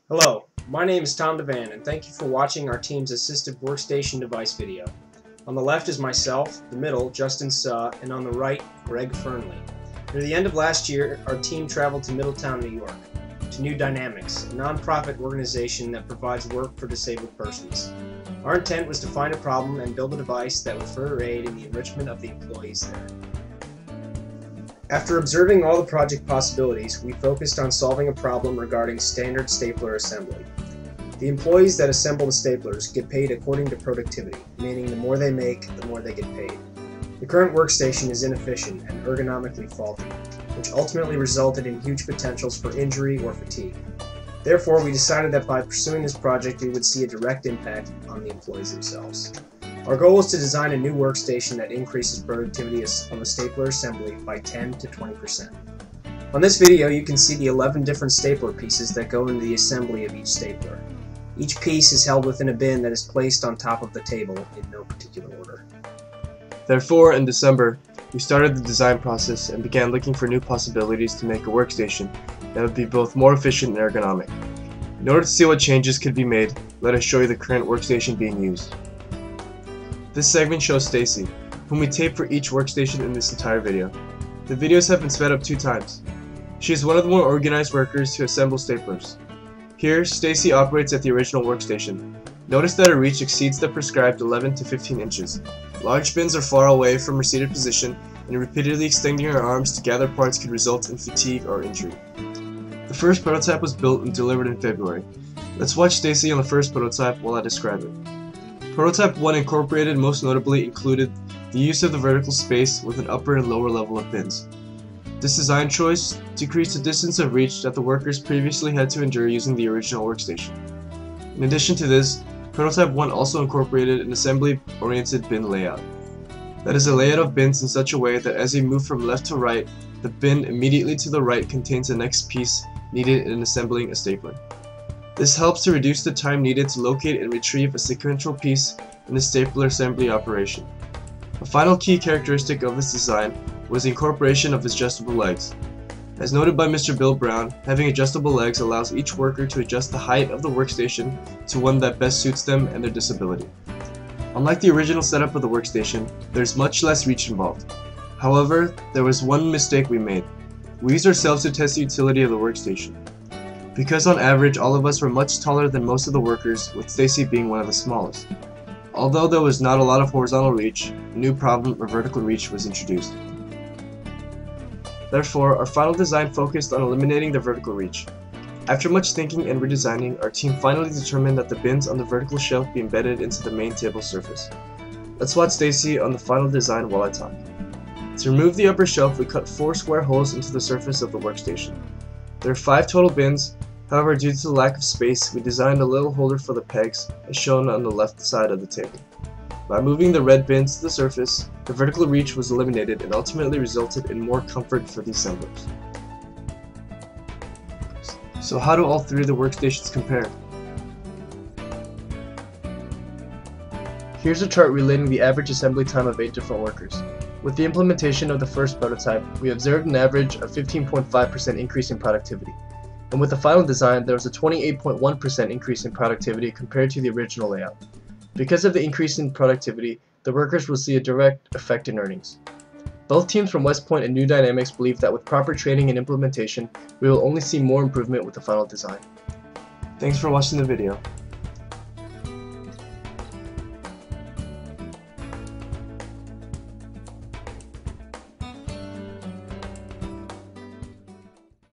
Hello, my name is Tom Devan and thank you for watching our team's assistive workstation device video. On the left is myself, the middle, Justin Suh, and on the right, Greg Fernley. Near the end of last year, our team traveled to Middletown, New York, to New Dynamics, a non-profit organization that provides work for disabled persons. Our intent was to find a problem and build a device that would further aid in the enrichment of the employees there. After observing all the project possibilities, we focused on solving a problem regarding standard stapler assembly. The employees that assemble the staplers get paid according to productivity, meaning the more they make, the more they get paid. The current workstation is inefficient and ergonomically faulty, which ultimately resulted in huge potentials for injury or fatigue. Therefore, we decided that by pursuing this project, we would see a direct impact on the employees themselves. Our goal is to design a new workstation that increases productivity of a stapler assembly by 10 to 20%. On this video, you can see the 11 different stapler pieces that go into the assembly of each stapler. Each piece is held within a bin that is placed on top of the table in no particular order. Therefore, in December, we started the design process and began looking for new possibilities to make a workstation that would be both more efficient and ergonomic. In order to see what changes could be made, let us show you the current workstation being used. This segment shows Stacy, whom we taped for each workstation in this entire video. The videos have been sped up 2 times. She is one of the more organized workers to assemble staplers. Here, Stacy operates at the original workstation. Notice that her reach exceeds the prescribed 11 to 15 inches. Large bins are far away from her seated position, and repeatedly extending her arms to gather parts could result in fatigue or injury. The first prototype was built and delivered in February. Let's watch Stacy on the first prototype while I describe it. Prototype 1 incorporated most notably included the use of the vertical space with an upper and lower level of bins. This design choice decreased the distance of reach that the workers previously had to endure using the original workstation. In addition to this, Prototype 1 also incorporated an assembly-oriented bin layout. That is a layout of bins in such a way that as you move from left to right, the bin immediately to the right contains the next piece needed in assembling a stapler. This helps to reduce the time needed to locate and retrieve a sequential piece in the stapler assembly operation. A final key characteristic of this design was the incorporation of adjustable legs. As noted by Mr. Bill Brown, having adjustable legs allows each worker to adjust the height of the workstation to one that best suits them and their disability. Unlike the original setup of the workstation, there is much less reach involved. However, there was one mistake we made. We used ourselves to test the utility of the workstation. Because on average all of us were much taller than most of the workers, with Stacy being one of the smallest. Although there was not a lot of horizontal reach, a new problem of vertical reach was introduced. Therefore, our final design focused on eliminating the vertical reach. After much thinking and redesigning, our team finally determined that the bins on the vertical shelf be embedded into the main table surface. Let's watch Stacy on the final design while I talk. To remove the upper shelf, we cut 4 square holes into the surface of the workstation. There are 5 total bins. However, due to the lack of space, we designed a little holder for the pegs, as shown on the left side of the table. By moving the red bins to the surface, the vertical reach was eliminated and ultimately resulted in more comfort for the assemblers. So how do all 3 of the workstations compare? Here's a chart relating the average assembly time of 8 different workers. With the implementation of the first prototype, we observed an average of 15.5% increase in productivity. And with the final design, there was a 28.1% increase in productivity compared to the original layout. Because of the increase in productivity, the workers will see a direct effect in earnings. Both teams from West Point and New Dynamics believe that with proper training and implementation, we will only see more improvement with the final design. Thanks for watching the video.